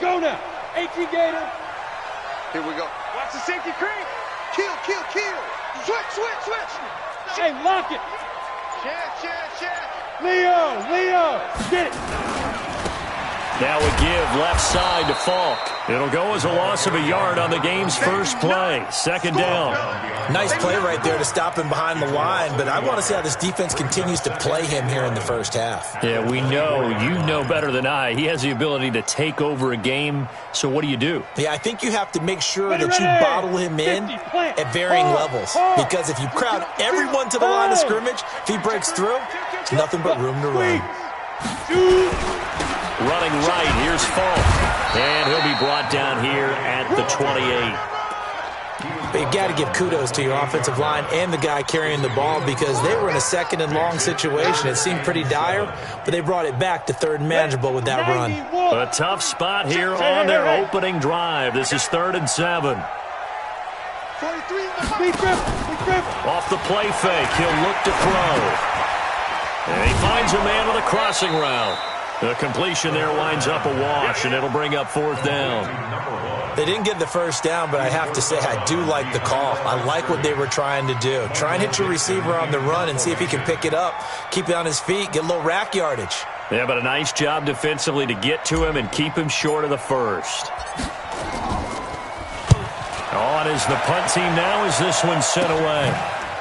go now. 18 Gator. Here we go. Watch the safety creep. Kill, kill, kill. Switch, switch, switch. Hey, lock it. Check. Leo, get it. Now a give left side to Falk. It'll go as a loss of a yard on the game's first play. Second down. Nice play right there to stop him behind the line, but I want to see how this defense continues to play him here in the first half. Yeah, we know. You know better than I. He has the ability to take over a game, so what do you do? Yeah, I think you have to make sure that you bottle him in at varying levels, because if you crowd everyone to the line of scrimmage, if he breaks through, it's nothing but room to run. Running right, here's Falk. And he'll be brought down here at the 28. But you got to give kudos to your offensive line and the guy carrying the ball, because they were in a second and long situation. It seemed pretty dire, but they brought it back to third and manageable with that run. A tough spot here on their opening drive. This is 3rd and 7. Off the play fake, he'll look to throw. And he finds a man with a crossing route. The completion there winds up a wash, and it'll bring up 4th down. They didn't get the first down, but I have to say I do like the call. I like what they were trying to do. Try and hit your receiver on the run and see if he can pick it up, keep it on his feet, get a little rack yardage. Yeah, but a nice job defensively to get to him and keep him short of the first. On is the punt team now as this one's sent away.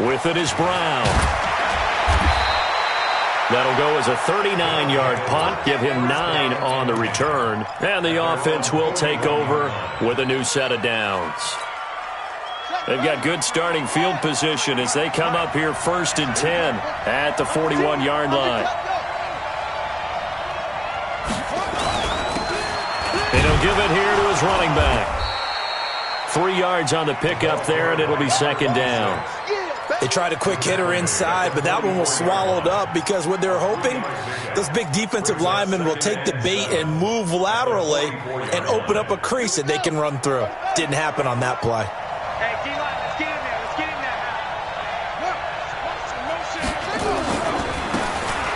With it is Brown. That'll go as a 39-yard punt, give him 9 on the return, and the offense will take over with a new set of downs. They've got good starting field position as they come up here 1st and 10 at the 41-yard line. And he'll give it here to his running back. 3 yards on the pickup there, and it'll be 2nd down. They tried a quick hitter inside, but that one was swallowed up because what they're hoping, those big defensive linemen will take the bait and move laterally and open up a crease that they can run through. Didn't happen on that play. Hey, D-line, let's get in there. Let's get in there.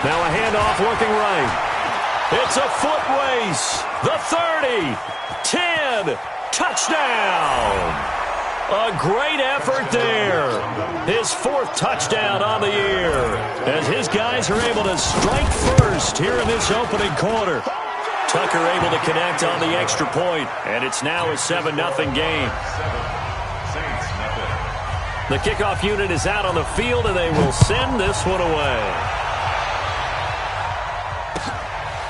Now a handoff looking right. It's a foot race. The 30, 10, touchdown. A great effort there. His 4th touchdown on the year as his guys are able to strike first here in this opening quarter. Tucker able to connect on the extra point, and it's now a 7-0 game. The kickoff unit is out on the field, and they will send this one away.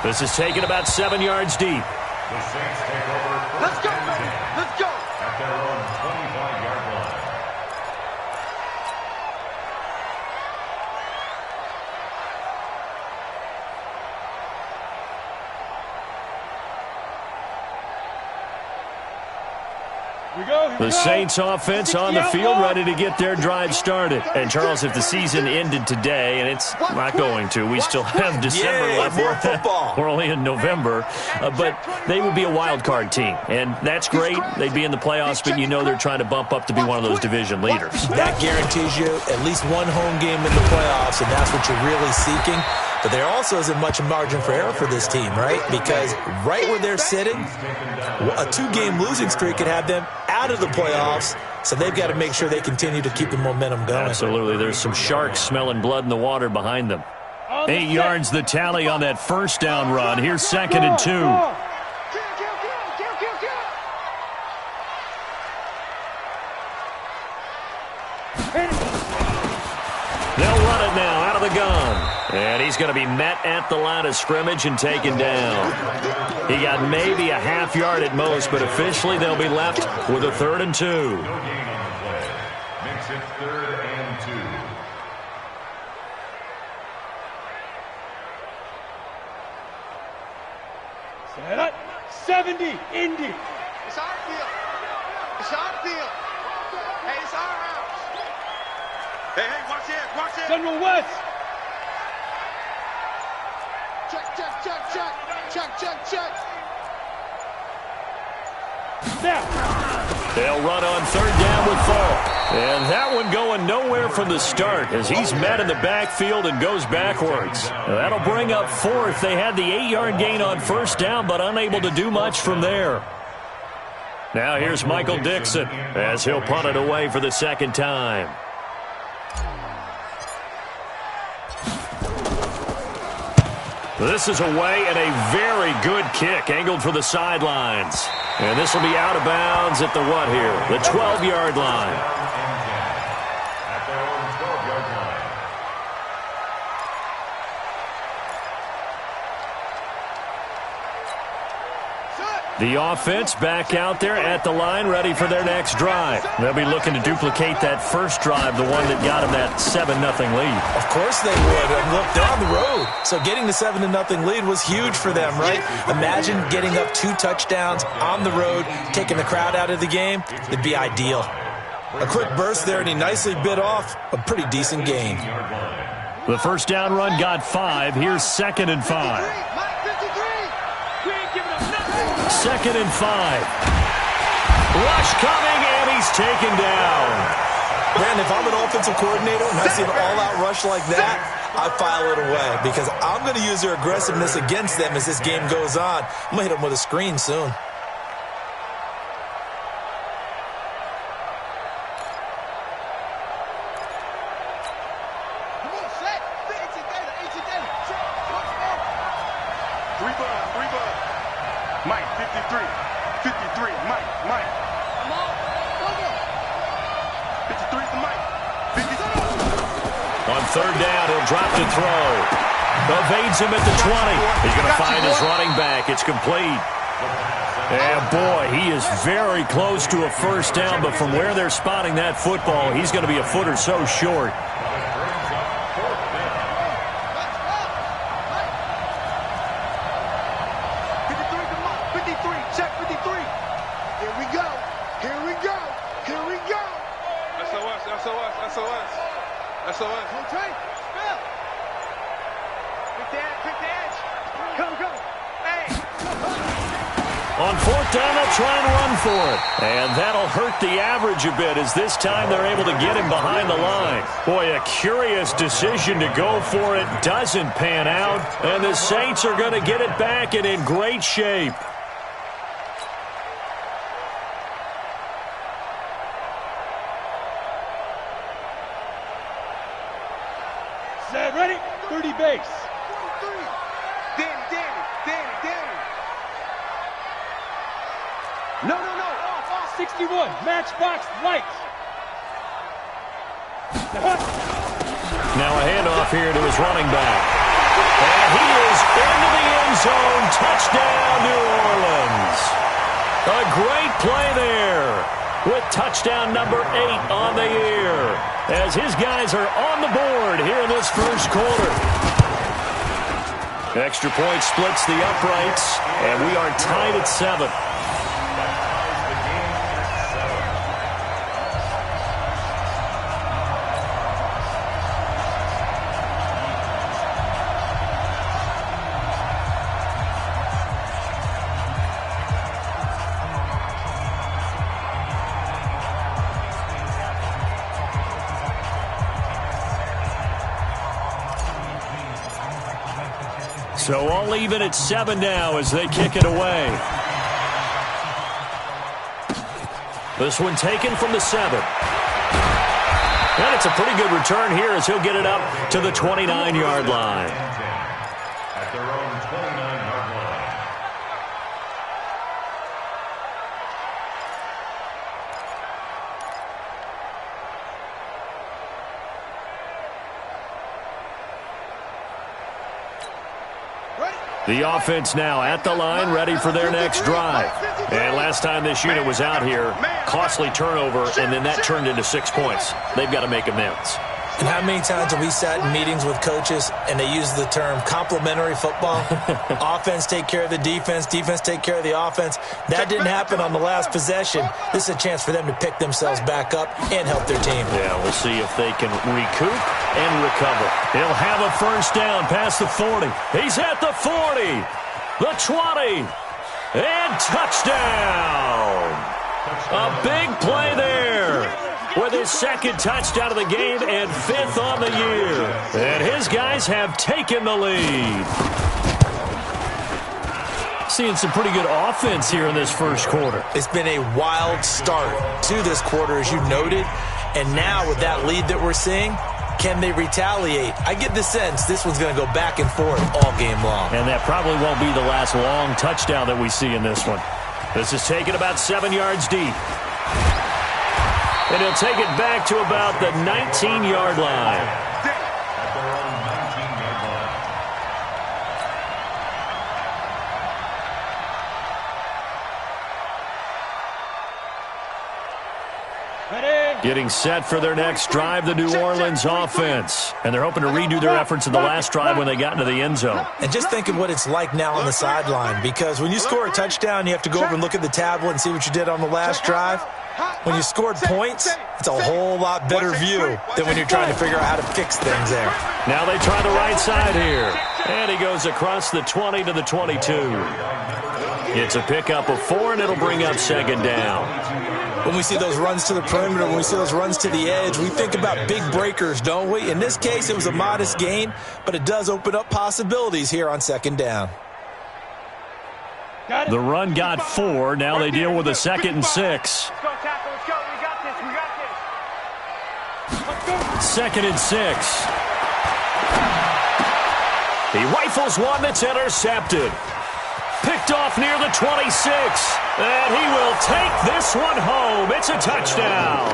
This is taken about 7 yards deep. The Saints take over. Let's go, baby. Let's go. At their own 25-yard line. The Saints offense on the field ready to get their drive started. And Charles, if the season ended today, and it's not going to, we still have December left. More football. We're only in November, but they would be a wild card team. And that's great. They'd be in the playoffs, but you know they're trying to bump up to be one of those division leaders. That guarantees you at least one home game in the playoffs, and that's what you're really seeking. But there also isn't much margin for error for this team, right? Because right where they're sitting, a 2-game losing streak could have them out of the playoffs, so they've got to make sure they continue to keep the momentum going. Absolutely. There's some sharks smelling blood in the water behind them. 8 yards the tally on that first down run. Here's 2nd and 2. They'll run it now out of the gun. And he's going to be met at the line of scrimmage and taken down. He got maybe a half yard at most, but officially they'll be left with a 3rd and 2. No gain on the play. Makes it 3rd and 2. Set up. 70, Indy. It's our field. It's our field. Hey, it's our house. Hey, watch it, watch it. General West. Check. Now. They'll run on 3rd down with Falk. And that one going nowhere from the start as he's met in the backfield and goes backwards. That'll bring up fourth. They had the 8-yard gain on first down, but unable to do much from there. Now here's Michael Dixon as he'll punt it away for the second time. This is away and a very good kick angled for the sidelines. And this will be out of bounds at the what here? The 12-yard line. The offense back out there at the line, ready for their next drive. They'll be looking to duplicate that first drive, the one that got them that 7-0 lead. Of course they would. And look, they're on the road. So getting the 7-0 lead was huge for them, right? Imagine getting up 2 touchdowns on the road, taking the crowd out of the game. It'd be ideal. A quick burst there, and he nicely bit off a pretty decent gain. The first down run got 5. Here's 2nd and 5. 2nd and 5. Rush coming, and he's taken down. Man, if I'm an offensive coordinator and I see an all-out rush like that, I file it away because I'm going to use their aggressiveness against them as this game goes on. I'm going to hit them with a screen soon. Third down, he'll drop to throw. Evades him at the 20. He's going to find his running back. It's complete. And boy, he is very close to a first down, but from where they're spotting that football, he's going to be a foot or so short. On fourth down, they'll try and run for it. And that'll hurt the average a bit as this time they're able to get him behind the line. Boy, a curious decision to go for it doesn't pan out. And the Saints are going to get it back and in great shape. Set, ready, 30 base. Danny. No. 61, matchbox light. Now a handoff here to his running back. And he is into the end zone. Touchdown, New Orleans. A great play there with touchdown number 8 on the year as his guys are on the board here in this first quarter. Extra point splits the uprights, and we are tied at 7. So all even at 7 now as they kick it away. This one taken from the 7. And it's a pretty good return here as he'll get it up to the 29-yard line. At their own 29-yard line. The offense now at the line, ready for their next drive. And last time this unit was out here, costly turnover, and then that turned into 6 points. They've got to make amends. And how many times have we sat in meetings with coaches and they use the term complementary football? Offense take care of the defense, defense take care of the offense. That didn't happen on the last possession. This is a chance for them to pick themselves back up and help their team. Yeah, we'll see if they can recoup and recover. He'll have a first down past the 40. He's at the 40, the 20, and touchdown. A big play there. with his second touchdown of the game and 5th on the year. And his guys have taken the lead. Seeing some pretty good offense here in this first quarter. It's been a wild start to this quarter, as you noted. And now with that lead that we're seeing, can they retaliate? I get the sense this one's going to go back and forth all game long. And that probably won't be the last long touchdown that we see in this one. This is taken about 7 yards deep. And he'll take it back to about the 19-yard line. Getting set for their next drive, the New Orleans offense. And they're hoping to redo their efforts in the last drive when they got into the end zone. And just think of what it's like now on the sideline, because when you score a touchdown, you have to go over and look at the tablet and see what you did on the last drive. When you scored points, it's a whole lot better view than when you're trying to figure out how to fix things there. Now they try the right side here. And he goes across the 20 to the 22. It's a pickup of 4, and it'll bring up second down. When we see those runs to the perimeter, when we see those runs to the edge, we think about big breakers, don't we? In this case, it was a modest gain, but it does open up possibilities here on second down. The run got 4. Now they deal with a 2nd and 6. Let's go, tackle. Let's go. We got this. We got this. 2nd and 6. He rifles one that's intercepted. Picked off near the 26. And he will take this one home. It's a touchdown.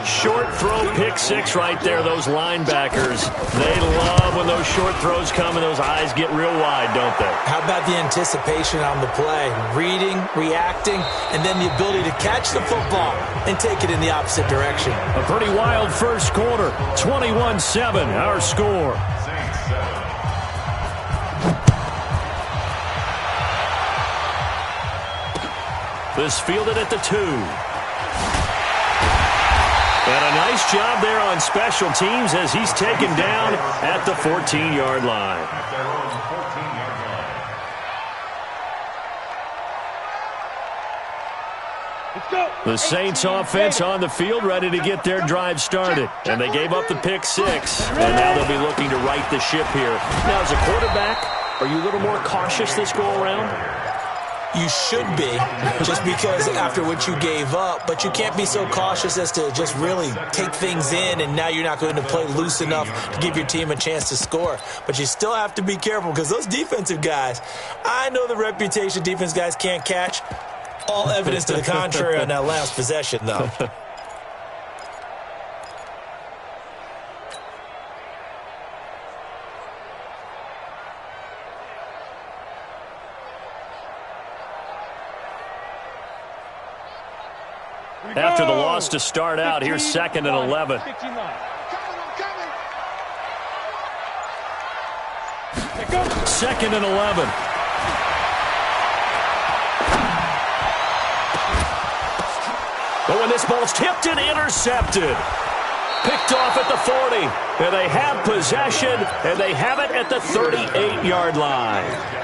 Short throw, pick 6 right there. Those linebackers, they love when those short throws come and those eyes get real wide, don't they? How about the anticipation on the play? Reading, reacting, and then the ability to catch the football and take it in the opposite direction. A pretty wild first quarter. 21-7, our score. This fielded at the 2. And a nice job there on special teams as he's taken down at the 14-yard line. The Saints offense on the field ready to get their drive started. And they gave up the pick 6. And now they'll be looking to right the ship here. Now, as a quarterback, are you a little more cautious this go-around? You should be, just because after what you gave up, but you can't be so cautious as to just really take things in, and now you're not going to play loose enough to give your team a chance to score. But you still have to be careful, because those defensive guys, I know the reputation defense guys can't catch. All evidence to the contrary on that last possession, though. After the loss to start out, here's 2nd and 11. Second and 11. But when this ball's tipped and intercepted, picked off at the 40, and they have possession, and they have it at the 38-yard line.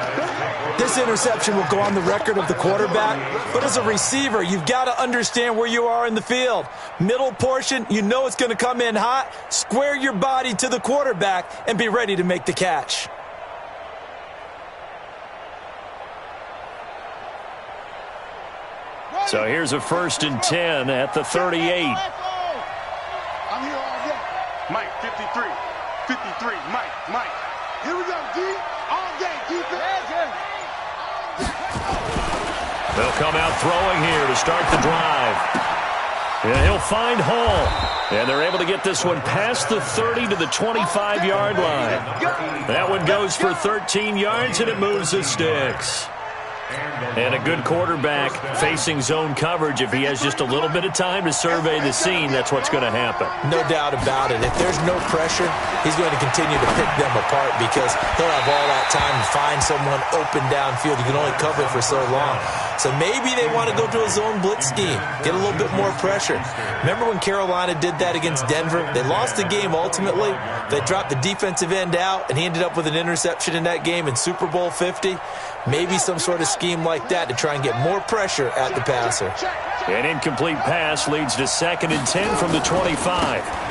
This interception will go on the record of the quarterback, but as a receiver, you've got to understand where you are in the field. Middle portion, you know it's going to come in hot. Square your body to the quarterback and be ready to make the catch. So here's a 1st and 10 at the 38. I'm here all day. Mike, 53. 53. Mike. Here we go, D. All day, defense. They'll come out throwing here to start the drive. And he'll find Hall. And they're able to get this one past the 30 to the 25-yard line. That one goes for 13 yards, and it moves the sticks. And a good quarterback facing zone coverage. If he has just a little bit of time to survey the scene, that's what's going to happen. No doubt about it. If there's no pressure, he's going to continue to pick them apart because he'll have all that time to find someone open downfield. You can only cover for so long. So maybe they want to go to a zone blitz scheme, get a little bit more pressure. Remember when Carolina did that against Denver? They lost the game ultimately. They dropped the defensive end out, and he ended up with an interception in that game in Super Bowl 50. Maybe some sort of scheme like that to try and get more pressure at the passer. An incomplete pass leads to 2nd and 10 from the 25.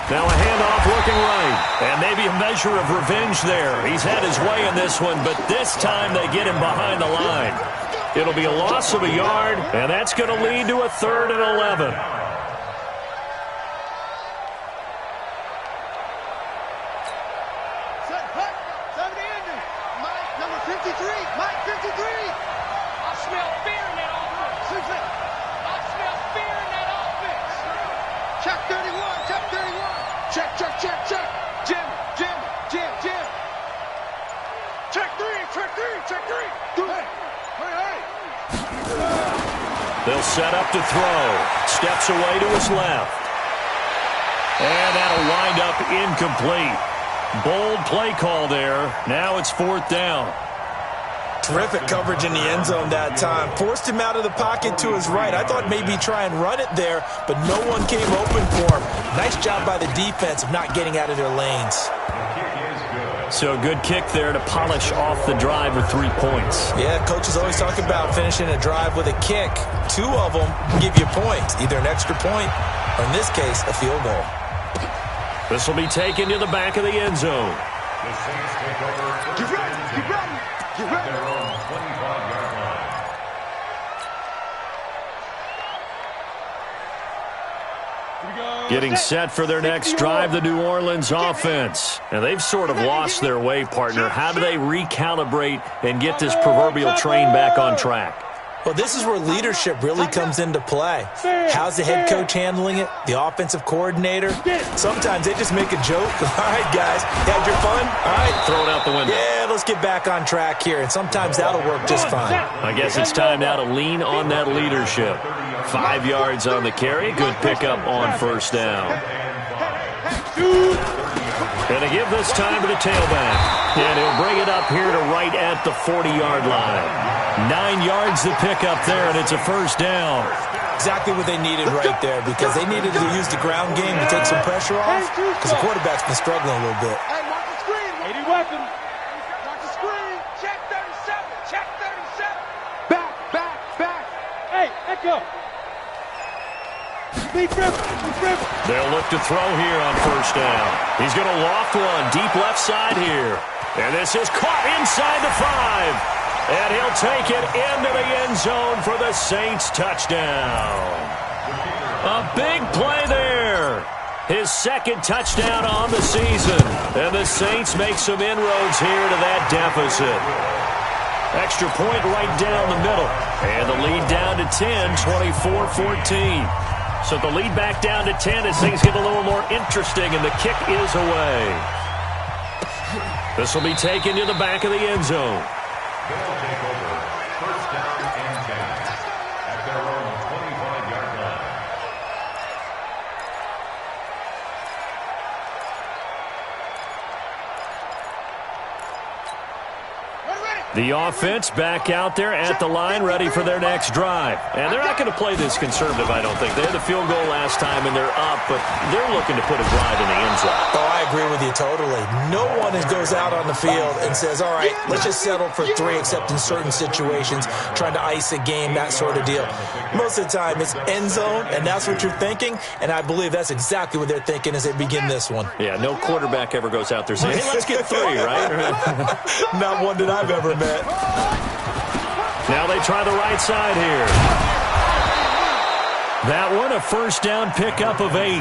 Now a handoff looking right. And maybe a measure of revenge there. He's had his way in this one, but this time they get him behind the line. It'll be a loss of a yard, and that's going to lead to a 3rd and 11. They'll set up to throw. Steps away to his left. And that'll wind up incomplete. Bold play call there. Now it's 4th down. Terrific coverage in the end zone that time. Forced him out of the pocket to his right. I thought maybe try and run it there, but no one came open for him. Nice job by the defense of not getting out of their lanes. So good kick there to polish off the drive with 3 points. Yeah, coaches always talk about finishing a drive with a kick. 2 of them give you points, either an extra point or, in this case, a field goal. This will be taken to the back of the end zone. The Saints take over. Get ready, get ready, get ready. Their own 25-yard line. Getting set for their next drive, the New Orleans offense. And they've sort of lost their way, partner. How do they recalibrate and get this proverbial train back on track? Well, this is where leadership really comes into play. How's the head coach handling it? The offensive coordinator? Sometimes they just make a joke. All right, guys, had your fun? All right. Throw it out the window. Yeah, let's get back on track here. And sometimes that'll work just fine. I guess it's time now to lean on that leadership. 5 yards on the carry. Good pickup on 1st down. Going to give this time to the tailback. And he'll bring it up here to right at the 40-yard line. 9 yards to pick up there, and it's a 1st down. Exactly what they needed right there, because they needed to use the ground game to take some pressure off, because the quarterback's been struggling a little bit. Hey, mark the screen. 80 weapon. Mark the screen. Check 37. Check 37. Back. Hey, echo. Deep river. They'll look to throw here on 1st down. He's going to loft one deep left side here. And this is caught inside the 5. And he'll take it into the end zone for the Saints touchdown. A big play there. His 2nd touchdown on the season. And the Saints make some inroads here to that deficit. Extra point right down the middle. And the lead down to 10, 24-14. So the lead back down to 10 as things get a little more interesting, and the kick is away. This will be taken to the back of the end zone. They'll take over 1st down and 10 at their own 25-yard line. The offense back out there at the line, ready for their next drive. And they're not going to play this conservative, I don't think. They had the field goal last time, and they're up, but they're looking to put a drive in the end zone. Oh, I agree with you totally. No one goes out on the field and says, all right, let's just settle for 3, except in certain situations, trying to ice a game, that sort of deal. Most of the time, it's end zone, and that's what you're thinking, and I believe that's exactly what they're thinking as they begin this one. Yeah, no quarterback ever goes out there saying, hey, let's get 3, right? Not one that I've ever met. Now they try the right side here. That one, a 1st down pickup of 8.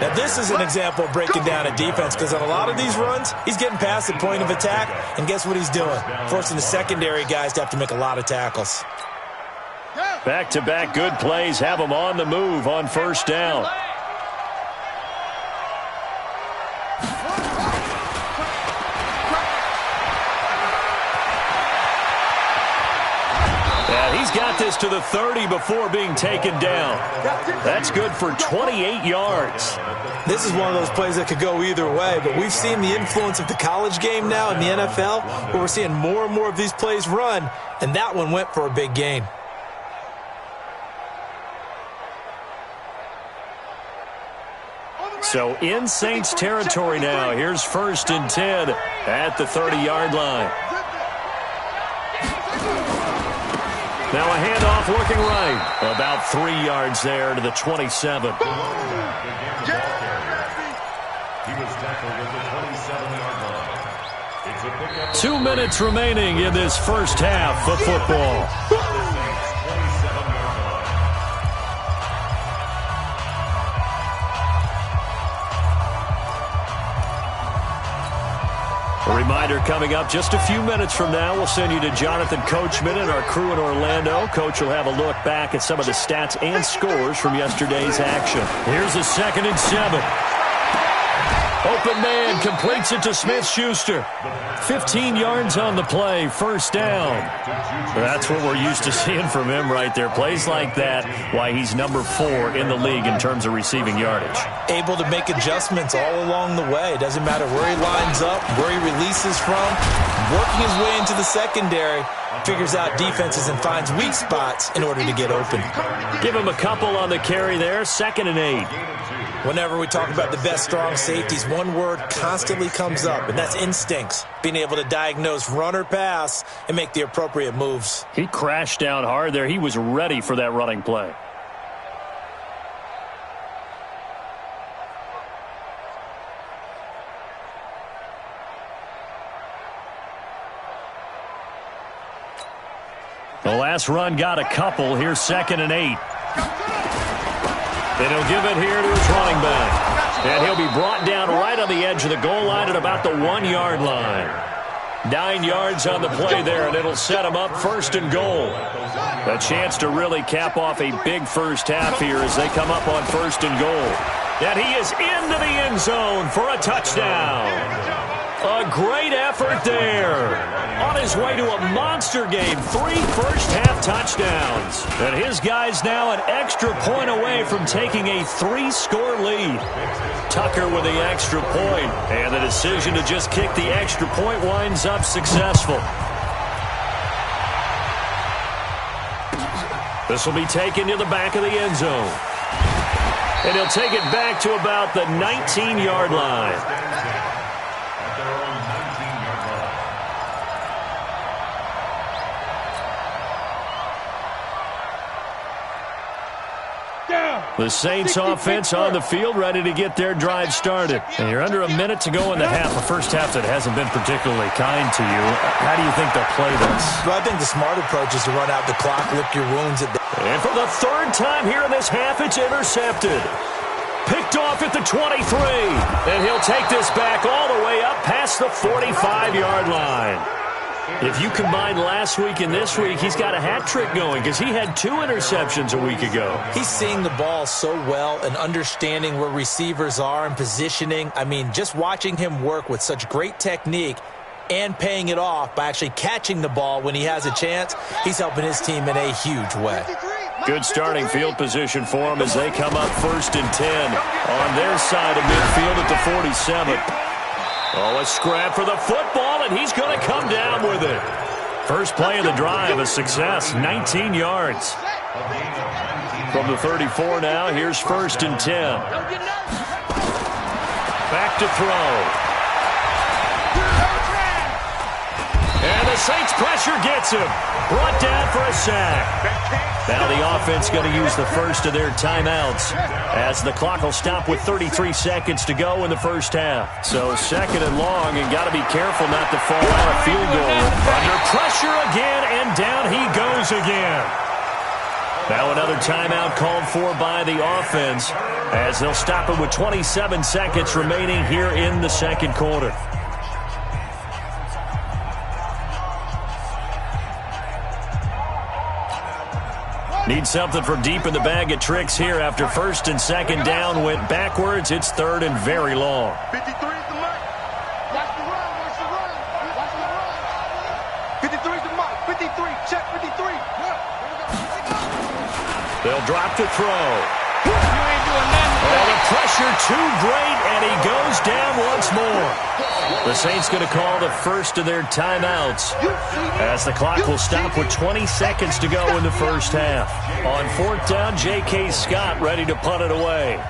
Now, this is an example of breaking down a defense, because on a lot of these runs, he's getting past the point of attack, and guess what he's doing? Forcing the secondary guys to have to make a lot of tackles. Back-to-back good plays have them on the move on 1st down. He's got this to the 30 before being taken down. That's good for 28 yards. This is one of those plays that could go either way, but we've seen the influence of the college game now in the NFL, where we're seeing more and more of these plays run, and that one went for a big gain. So in Saints territory now. Here's 1st and 10 at the 30-yard line. Now a handoff looking right. About 3 yards there to the 27. He was tackled at the 27-yard line. It's a pickup. 2 minutes remaining in this first half of football. A reminder coming up just a few minutes from now, we'll send you to Jonathan Coachman and our crew in Orlando. Coach will have a look back at some of the stats and scores from yesterday's action. Here's a 2nd and 7. Open man completes it to Smith-Schuster. 15 yards on the play, first down. That's what we're used to seeing from him right there. Plays like that, why he's number 4 in the league in terms of receiving yardage. Able to make adjustments all along the way. Doesn't matter where he lines up, where he releases from. Working his way into the secondary, figures out defenses and finds weak spots in order to get open. Give him a couple on the carry there, 2nd and 8. Whenever we talk about the best strong safeties, one word constantly comes up, and that's instincts. Being able to diagnose run or pass and make the appropriate moves. He crashed down hard there. He was ready for that running play. The last run got a couple. Here's 2nd and 8. And he'll give it here to his running back. And he'll be brought down right on the edge of the goal line at about the 1-yard line. 9 yards on the play there, and it'll set him up 1st and goal. A chance to really cap off a big first half here as they come up on 1st and goal. And he is into the end zone for a touchdown. A great effort there. On his way to a monster game, 3 first-half touchdowns. And his guys now an extra point away from taking a 3-score lead. Tucker with the extra point, and the decision to just kick the extra point winds up successful. This will be taken to the back of the end zone. And he'll take it back to about the 19-yard line. The Saints offense on the field, ready to get their drive started. And you're under a minute to go in the half, a first half that hasn't been particularly kind to you. How do you think they'll play this? Well, I think the smart approach is to run out the clock, lick your wounds. And for the 3rd time here in this half, it's intercepted. Picked off at the 23. And he'll take this back all the way up past the 45-yard line. If you combine last week and this week, he's got a hat trick going because he had 2 interceptions a week ago. He's seeing the ball so well and understanding where receivers are and positioning. I mean, just watching him work with such great technique and paying it off by actually catching the ball when he has a chance, he's helping his team in a huge way. Good starting field position for him as they come up 1st and 10 on their side of midfield at the 47. Oh, a scrap for the football, and he's going to come down with it. First play of the drive, a success, 19 yards. From the 34 now, here's 1st and 10. Back to throw. And the Saints pressure gets him. Brought down for a sack. Now the offense going to use the first of their timeouts as the clock will stop with 33 seconds to go in the first half. So 2nd and long, and got to be careful not to fall out of field goal. Under pressure again, and down he goes again. Now another timeout called for by the offense as they'll stop him with 27 seconds remaining here in the 2nd quarter. Need something from deep in the bag of tricks here after 1st and 2nd down went backwards. It's 3rd and very long. 53 is the mark. Watch the run. Watch the run. Watch the run. 53 is the mark. 53. Check 53. They'll drop to throw. You ain't doing nothing. Oh, the pressure too great, and he goes down once more. The Saints going to call the first of their timeouts as the clock will stop with 20 seconds to go in the first half. On 4th down, J.K. Scott ready to punt it away.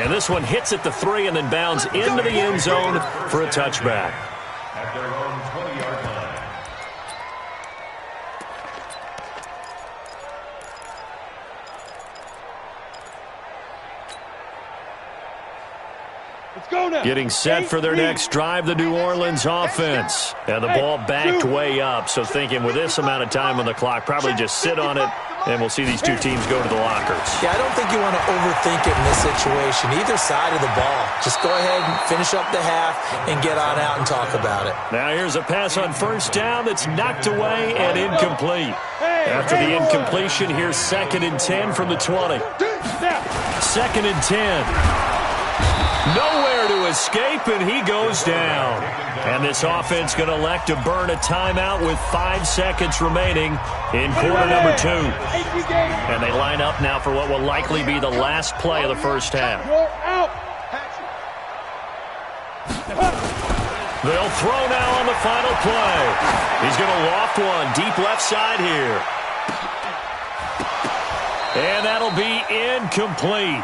And this one hits at the 3 and then bounds into the end zone for a touchback. At their own 20-yard line. Let's go now. Getting set for their next drive, the New Orleans offense. And the ball backed way up, so thinking with this amount of time on the clock, probably just sit on it, and we'll see these two teams go to the lockers. Yeah, I don't think you want to overthink it in this situation, either side of the ball. Just go ahead and finish up the half and get on out and talk about it. Now here's a pass on first down that's knocked away and incomplete. After the incompletion, here's 2nd and 10 from the 20. 2nd and 10. Nowhere to escape, and he goes down. And this offense going to elect to burn a timeout with 5 seconds remaining in quarter number 2. And they line up now for what will likely be the last play of the first half. They'll throw now on the final play. He's going to loft one deep left side here. And that'll be incomplete.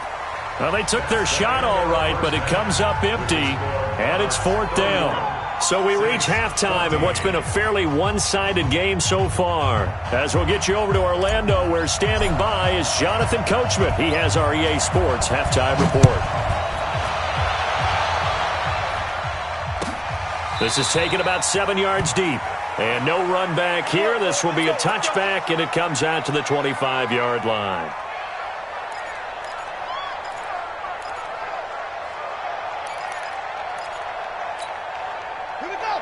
Well, they took their shot all right, but it comes up empty, and it's 4th down. So we reach halftime in what's been a fairly one-sided game so far. As we'll get you over to Orlando, where standing by is Jonathan Coachman. He has our EA Sports halftime report. This is taken about 7 yards deep. And no run back here. This will be a touchback, and it comes out to the 25-yard line.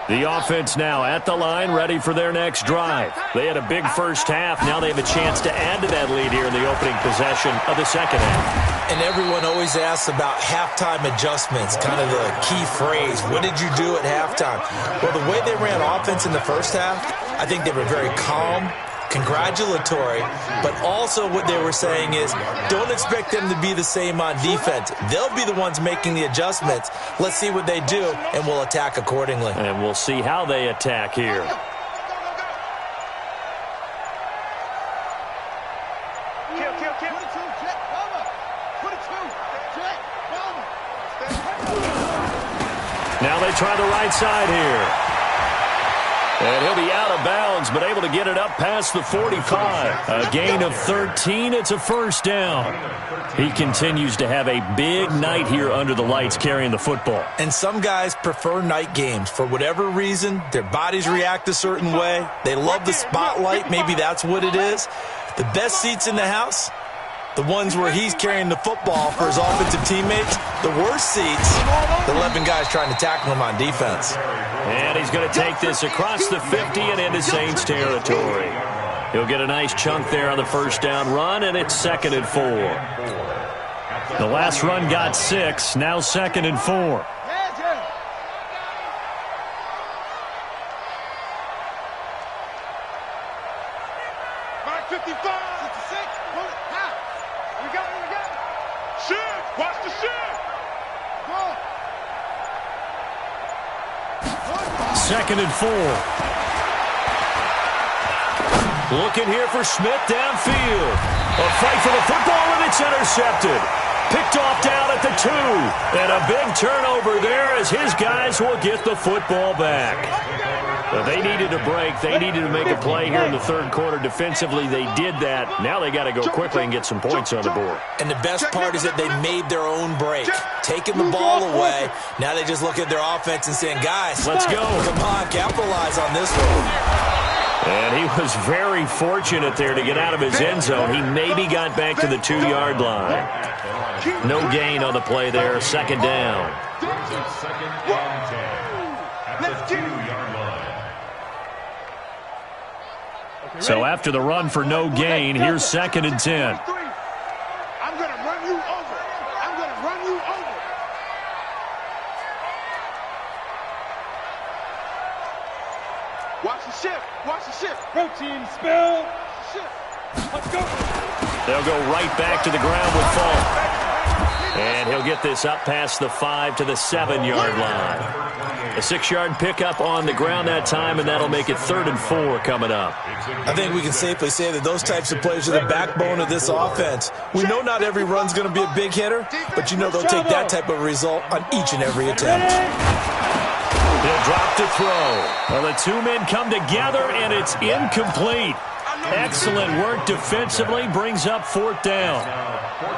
The offense now at the line, ready for their next drive. They had a big first half. Now they have a chance to add to that lead here in the opening possession of the second half. And everyone always asks about halftime adjustments, kind of the key phrase. What did you do at halftime? Well, the way they ran offense in the first half, I think they were very calm, congratulatory, but also what they were saying is don't expect them to be the same on defense. They'll be the ones making the adjustments. Let's see what they do, and we'll attack accordingly. And we'll see how they attack here. Now they try the right side here. And he'll be out of bounds, but able to get it up past the 45. A gain of 13. It's a first down. He continues to have a big night here under the lights carrying the football. And some guys prefer night games. For whatever reason, their bodies react a certain way. They love the spotlight. Maybe that's what it is. The best seats in the house, the ones where he's carrying the football for his offensive teammates. The worst seats, the 11 guys trying to tackle him on defense. And he's going to take this across the 50 and into Saints territory. He'll get a nice chunk there on the first down run, and it's 2nd and 4. The last run got 6, now 2nd and 4. Second and 4. Looking here for Smith downfield. A fight for the football, and it's intercepted. Picked off down at the 2. And a big turnover there as his guys will get the football back. But they needed a break. They needed to make a play here in the third quarter. Defensively, they did that. Now they got to go quickly and get some points on the board. And the best part is that they made their own break. Taking the ball away. Now they just look at their offense and saying, guys, let's go. Come on, capitalize on this one. And he was very fortunate there to get out of his end zone. He maybe got back to the 2-yard line. No gain on the play there. Second down. Second and 10 at the 2-yard line. So after the run for no gain, here's 2nd and 10. I'm going to run you over. I'm going to run you over. Watch the shift. Watch the shift. Protein spill. Shift. Let's go. They'll go right back to the ground with Fall. And he'll get this up past the 5 to the 7-yard line. A 6-yard pickup on the ground that time, and that'll make it 3rd and 4 coming up. I think we can safely say that those types of plays are the backbone of this offense. We know not every run's going to be a big hitter, but you know they'll take that type of result on each and every attempt. He'll drop to throw. Well, the two men come together, and it's incomplete. Excellent work defensively, brings up 4th down.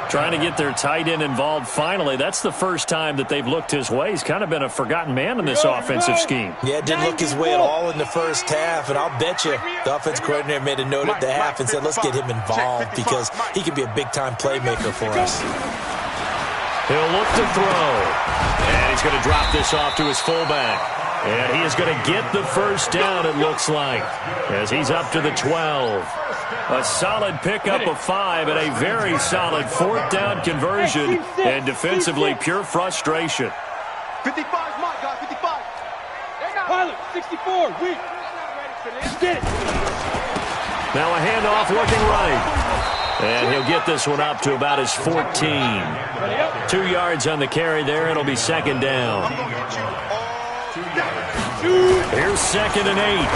Trying to get their tight end involved finally. That's the first time that they've looked his way. He's kind of been a forgotten man in this offensive scheme. Yeah, didn't look his way at all in the first half, and I'll bet you the offense coordinator made a note at the half and said, let's get him involved because he can be a big-time playmaker for us. He'll look to throw, and he's going to drop this off to his fullback. And he is going to get the first down, it looks like, as he's up to the 12. A solid pickup of 5 and a very solid 4th down conversion. And defensively, pure frustration. 55 is my guy, 55. Pilot, 64, weak. Get it. Now a handoff looking right. And he'll get this one up to about his 14. 2 yards on the carry there. It'll be 2nd down. Here's 2nd and 8.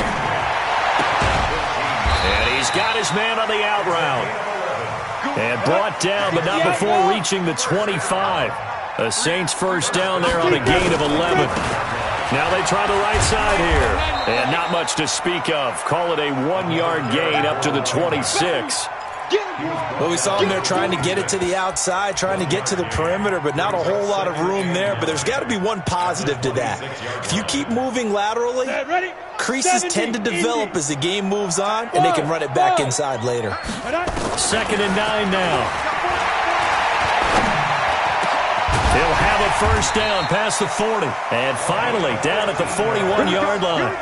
And he's got his man on the out route. And brought down, but not before reaching the 25. A Saints first down there on a gain of 11. Now they try the right side here. And not much to speak of. Call it a 1-yard gain up to the 26. Well, we saw him there trying to get it to the outside, trying to get to the perimeter, but not a whole lot of room there. But there's got to be one positive to that. If you keep moving laterally, creases tend to develop as the game moves on, and they can run it back inside later. 2nd and 9 now. He'll have a first down past the 40. And finally, down at the 41-yard line.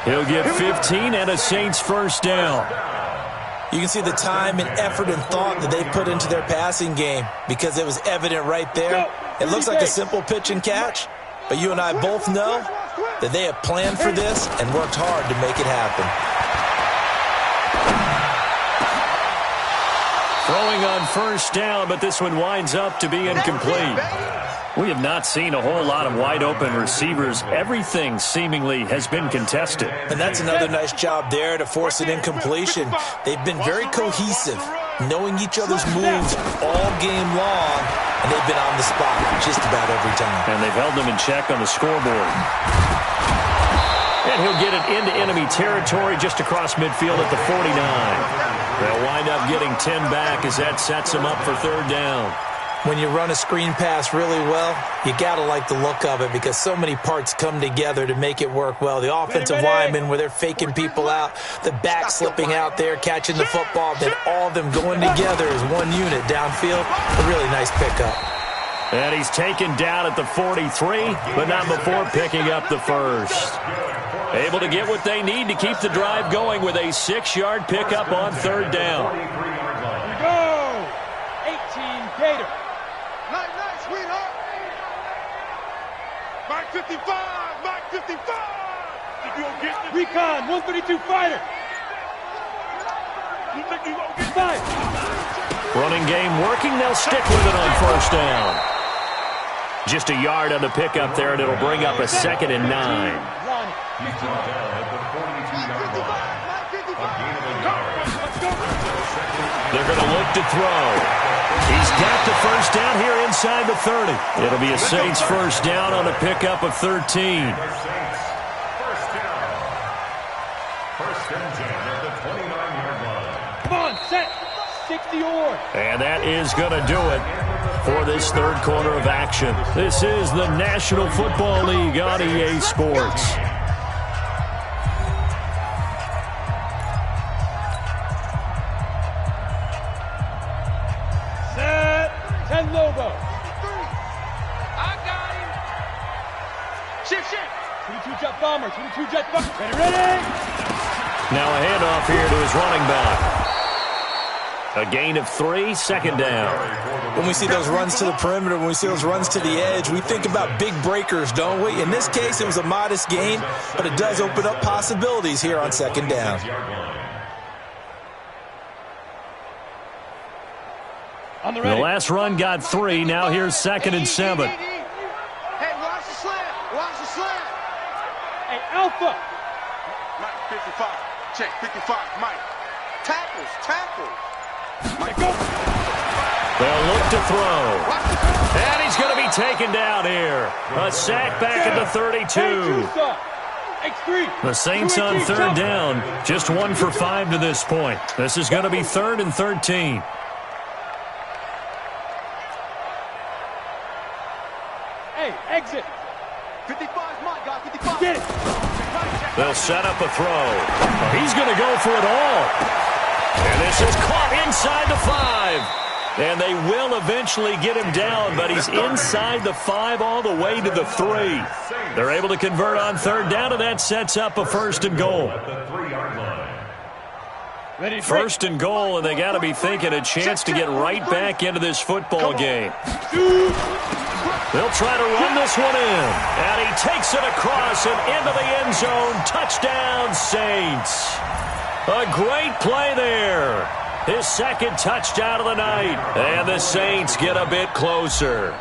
He'll get 15 and a Saints first down. You can see the time and effort and thought that they put into their passing game because it was evident right there. It looks like a simple pitch and catch, but you and I both know that they have planned for this and worked hard to make it happen. Throwing on first down, but this one winds up to be incomplete. We have not seen a whole lot of wide-open receivers. Everything seemingly has been contested. And that's another nice job there to force an incompletion. They've been very cohesive, knowing each other's moves all game long, and they've been on the spot just about every time. And they've held them in check on the scoreboard. And he'll get it into enemy territory just across midfield at the 49. They'll wind up getting 10 back as that sets them up for 3rd down. When you run a screen pass really well, you got to like the look of it because so many parts come together to make it work well. The offensive linemen, where they're faking people out, the back slipping out there, catching the football, then all of them going together as one unit downfield. A really nice pickup. And he's taken down at the 43, but not before picking up the first. Able to get what they need to keep the drive going with a 6-yard pickup on 3rd down. Here we go. 18 Gator. Nice, sweetheart. Mike 55, Mike 55. Think you gonna get this? Recon, 132 fighter. You think you gonna get 5. Running game working. They'll stick with it on first down. Just a yard on the pickup there, and it'll bring up a 2nd and 9. He's brought down at the 42-yard line. A gain of a yard. They're going to look to throw. He's got the first down here inside the 30. It'll be a Saints first down on a pickup of 13. First down. First and 10 at the 29-yard line. Come on, set. 60 or. And that is going to do it for this 3rd quarter of action. This is the National Football League on EA Sports. Set. 10 Lobo. I got him. Shift. 22 Jet Bomber, 22 Jet Bomber. Ready? Now a handoff here to his running back. A gain of 3, 2nd down. When we see those runs to the perimeter, when we see those runs to the edge, we think about big breakers, don't we? In this case, it was a modest gain, but it does open up possibilities here on 2nd down. I'm the The ready. last run got 3. Now here's 2nd and 7. Hey, watch the slant. Watch the slant. Hey, Alpha. Mike, 55. Check, 55. Mike. Tackles, tackle. Mike, go. They'll look to throw. And he's going to be taken down here. A sack back at the 32. The Saints on 3rd down. Just 1 for 5 to this point. This is going to be 3rd and 13. Hey, exit. 55, Mike, got 55. Get it. They'll set up a throw. He's going to go for it all. And this is caught inside the 5. And they will eventually get him down, but he's inside the 5 all the way to the 3. They're able to convert on 3rd down, and that sets up a 1st and goal. At the 3-yard line. Ready. 1st and goal, and they got to be thinking a chance to get right back into this football game. They'll try to run this one in, and he takes it across and into the end zone. Touchdown, Saints. A great play there. His 2nd touchdown of the night, and the Saints get a bit closer.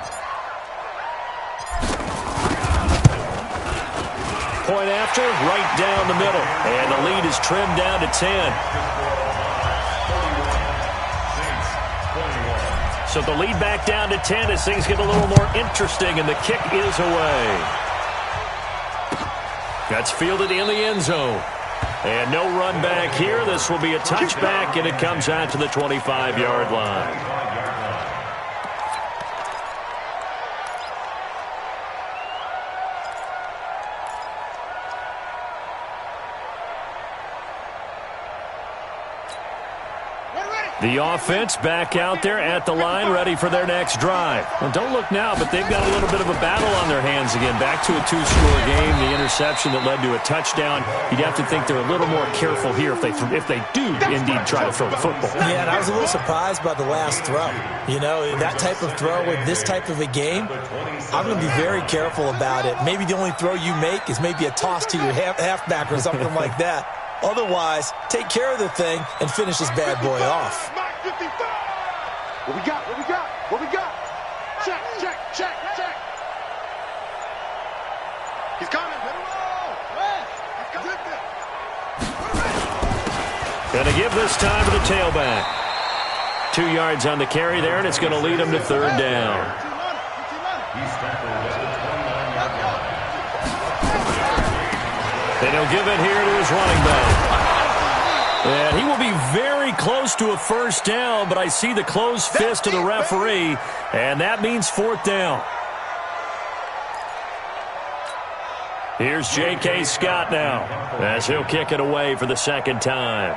Point after, right down the middle, and the lead is trimmed down to 10. So the lead back down to 10 as things get a little more interesting, and the kick is away. That's fielded in the end zone. And no run back here. This will be a touchback, and it comes out to the 25-yard line. The offense back out there at the line, ready for their next drive. Well, don't look now, but they've got a little bit of a battle on their hands again. Back to a 2-score game, the interception that led to a touchdown. You'd have to think they're a little more careful here if they do indeed try to throw the football. Yeah, and I was a little surprised by the last throw. You know, that type of throw in this type of a game, I'm going to be very careful about it. Maybe the only throw you make is maybe a toss to your halfback or something like that. Otherwise, take care of the thing and finish this bad boy off. What we got? What we got? What we got? Check, check, check, check. He's coming. Let him roll. Going to give this time to the tailback. 2 yards on the carry there, and it's going to lead him to 3rd down. He's tackled at the 29-yard line. And he'll give it here to his running back. And he will be very close to a 1st down, but I see the closed fist of the referee, and that means 4th down. Here's J.K. Scott now, as he'll kick it away for the 2nd time.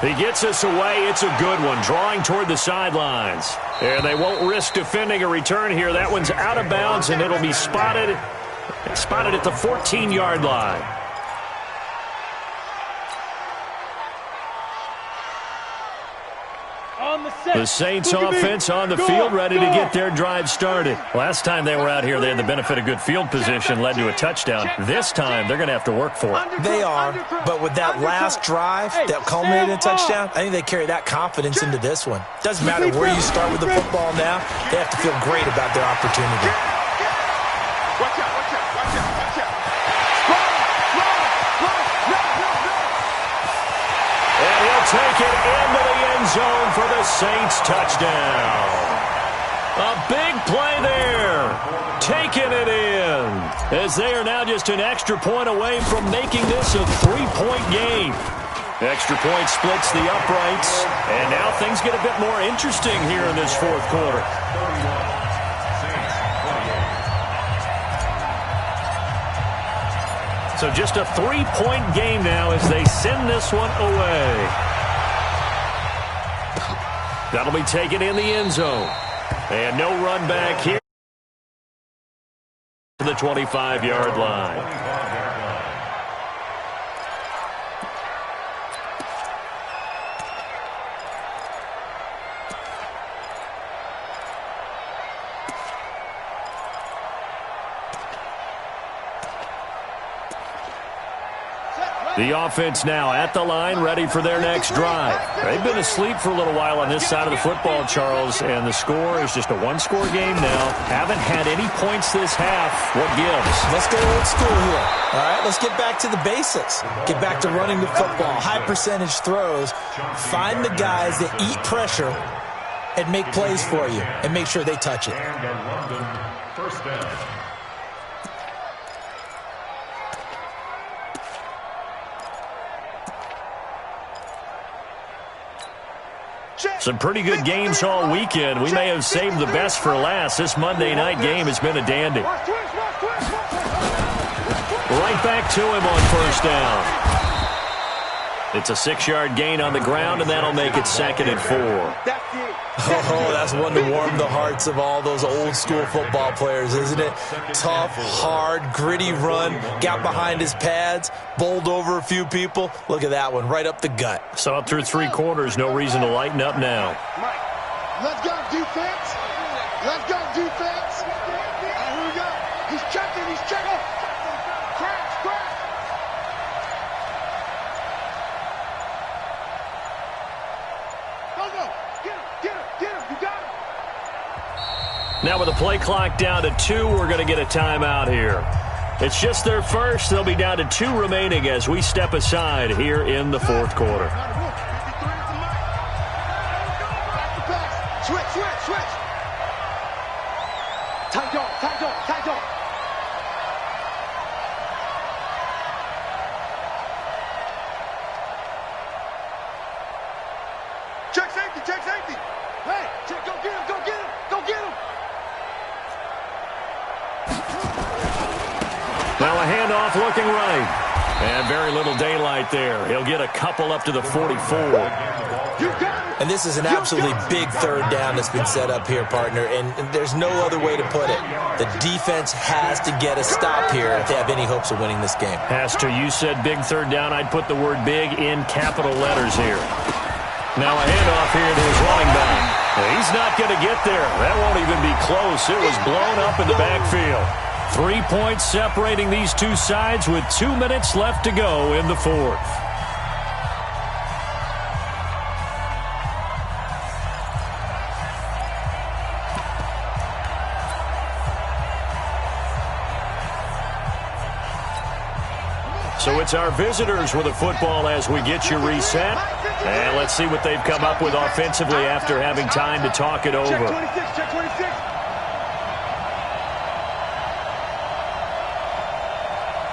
He gets us away. It's a good one, drawing toward the sidelines. And they won't risk defending a return here. That one's out of bounds, and it'll be spotted at the 14-yard line. The Saints offense on the field, ready to get their drive started. Last time they were out here, they had the benefit of good field position, led to a touchdown. This time, they're going to have to work for it. They are, but with that last drive that culminated in a touchdown, I think they carry that confidence into this one. Doesn't matter where you start with the football now, they have to feel great about their opportunity. Watch out, watch out, watch out, watch out. And he'll take it into the end zone for the Saints touchdown. A big play there. Taking it in. As they are now just an extra point away from making this a 3-point game. Extra point splits the uprights. And now things get a bit more interesting here in this 4th quarter. So just a 3-point game now as they send this one away. That'll be taken in the end zone. And no run back here to the 25-yard line. The offense now at the line, ready for their next drive. They've been asleep for a little while on this side of the football, Charles, and the score is just a one-score game now. Haven't had any points this half. What gives? Let's go old school here. All right, let's get back to the basics. Get back to running the football, high percentage throws. Find the guys that eat pressure and make plays for you and make sure they touch it. And a London first down. Some pretty good games all weekend. We may have saved the best for last. This Monday night game has been a dandy. Right back to him on first down. It's a 6-yard gain on the ground, and that'll make it 2nd and 4. Oh, that's one to warm the hearts of all those old-school football players, isn't it? Tough, hard, gritty run, got behind his pads, bowled over a few people. Look at that one, right up the gut. Saw it through 3 quarters, no reason to lighten up now. Let's go, defense. Let's go, defense. Here we go. He's checking, he's checking. Crash, crash. Now with the play clock down to 2, we're going to get a timeout here. It's just their first. They'll be down to 2 remaining as we step aside here in the 4th quarter. Switch, switch, switch. Tight dog, tight dog, tight dog. Check safety, check safety. Hey, check, go get him, go get him, go get him. Now a handoff looking right. And very little daylight there. He'll get a couple up to the 44. And this is an absolutely big 3rd down that's been set up here, partner, and there's no other way to put it. The defense has to get a stop here if they have any hopes of winning this game. Has to. You said big 3rd down. I'd put the word big in capital letters here. Now a handoff here to his running back. He's not going to get there. That won't even be close. It was blown up in the backfield. 3 points separating these two sides with 2 minutes left to go in the 4th. So it's our visitors with the football as we get you reset. And let's see what they've come up with offensively after having time to talk it over. Check 26, check 26.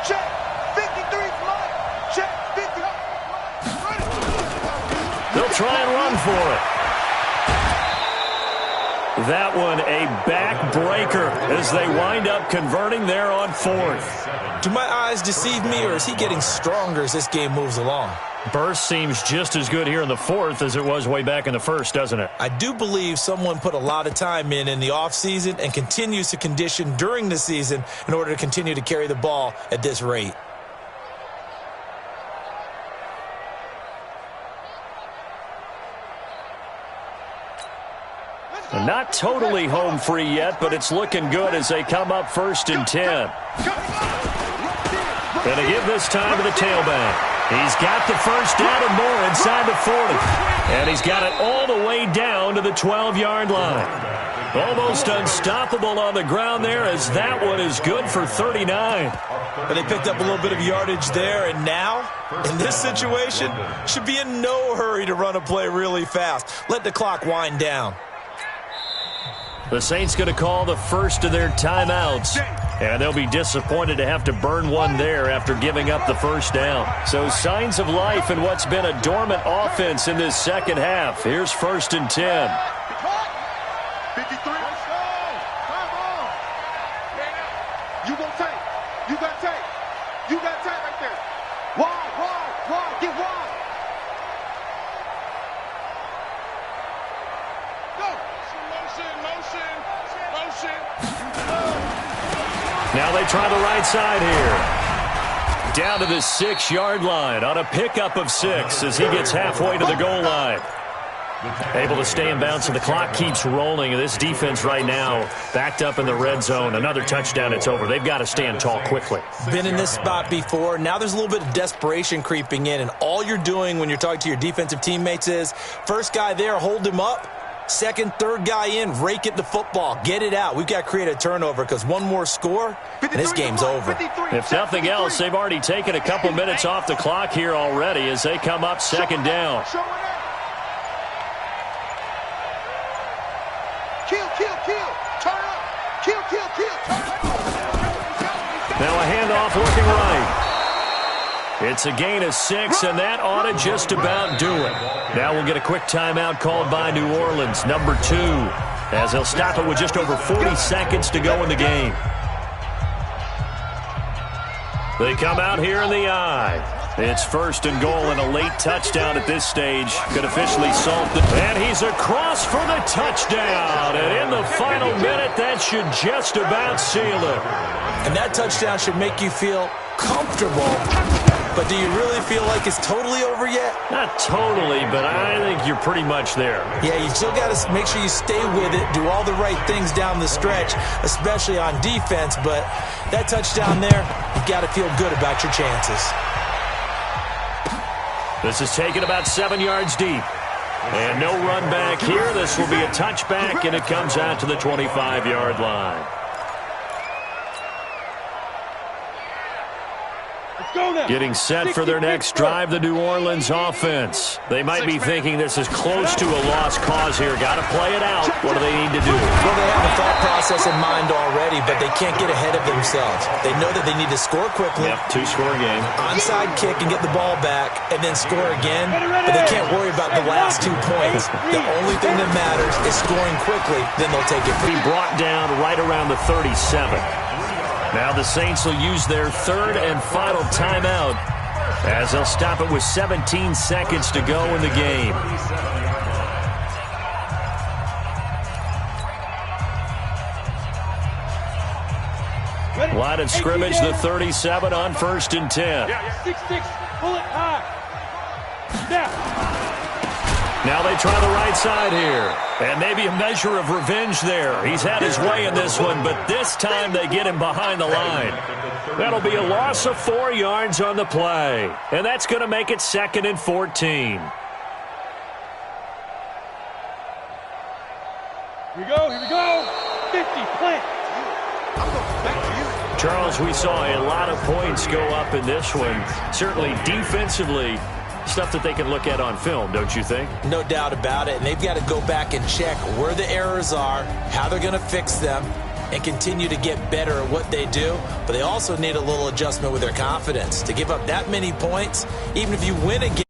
Check 53, check 50. They'll try and run for it. That one a backbreaker as they wind up converting there on 4th. Do my eyes deceive me, or is he getting stronger as this game moves along? Burst seems just as good here in the 4th as it was way back in the 1st, doesn't it? I do believe someone put a lot of time in the offseason and continues to condition during the season in order to continue to carry the ball at this rate. Not totally home free yet, but it's looking good as they come up 1st and 10. Going to give this time to the tailback. He's got the 1st down and more inside the 40. And he's got it all the way down to the 12-yard line. Almost unstoppable on the ground there as that one is good for 39. But they picked up a little bit of yardage there, and now, in this situation, should be in no hurry to run a play really fast. Let the clock wind down. The Saints going to call the first of their timeouts, and they'll be disappointed to have to burn one there after giving up the 1st down. So signs of life in what's been a dormant offense in this 2nd half. Here's 1st and 10. 53. You go take. You got take. You got take right there. Wide, get wide. Go. Motion. Now they try the right side here. Down to the 6-yard line on a pickup of 6 as he gets halfway to the goal line. Able to stay in bounds, so the clock keeps rolling. And this defense right now backed up in the red zone. Another touchdown, it's over. They've got to stand tall quickly. Been in this spot before. Now there's a little bit of desperation creeping in, and all you're doing when you're talking to your defensive teammates is, first guy there, hold him up. Second, third guy in, rake it the football. Get it out. We've got to create a turnover because one more score, and this game's over. If nothing else, they've already taken a couple minutes off the clock here already as they come up second down. Kill, turn up. Kill, turn up. Now a handoff working right. It's a gain of 6, and that ought to just about do it. Now we'll get a quick timeout called by New Orleans, number 2, as they'll stop it with just over 40 seconds to go in the game. They come out here in the I. It's first and goal, and a late touchdown at this stage could officially solve it. And he's across for the touchdown. And in the final minute, that should just about seal it. And that touchdown should make you feel comfortable. But do you really feel like it's totally over yet? Not totally, but I think you're pretty much there. Yeah, you still got to make sure you stay with it, do all the right things down the stretch, especially on defense. But that touchdown there, you've got to feel good about your chances. This is taken about 7 yards deep. And no run back here. This will be a touchback, and it comes out to the 25-yard line. Getting set for their next drive, the New Orleans offense. They might be thinking this is close to a lost cause here. Got to play it out. What do they need to do? Well, they have the thought process in mind already, but they can't get ahead of themselves. They know that they need to score quickly. Yep, 2-score game. Onside kick and get the ball back, and then score again. But they can't worry about the last 2 points. The only thing that matters is scoring quickly. Then they'll take it. Be brought down right around the 37. Now the Saints will use their third and final timeout as they'll stop it with 17 seconds to go in the game. Line of scrimmage, the 37 on 1st and 10. 6-6, pull it high. Snap. Now they try the right side here. And maybe a measure of revenge there. He's had his way in this one, but this time they get him behind the line. That'll be a loss of 4 yards on the play. And that's going to make it 2nd and 14. Here we go. 50, plant. Charles, we saw a lot of points go up in this one. Certainly defensively, stuff that they can look at on film, don't you think? No doubt about it. And they've got to go back and check where the errors are, how they're going to fix them, and continue to get better at what they do. But they also need a little adjustment with their confidence. To give up that many points, even if you win a game,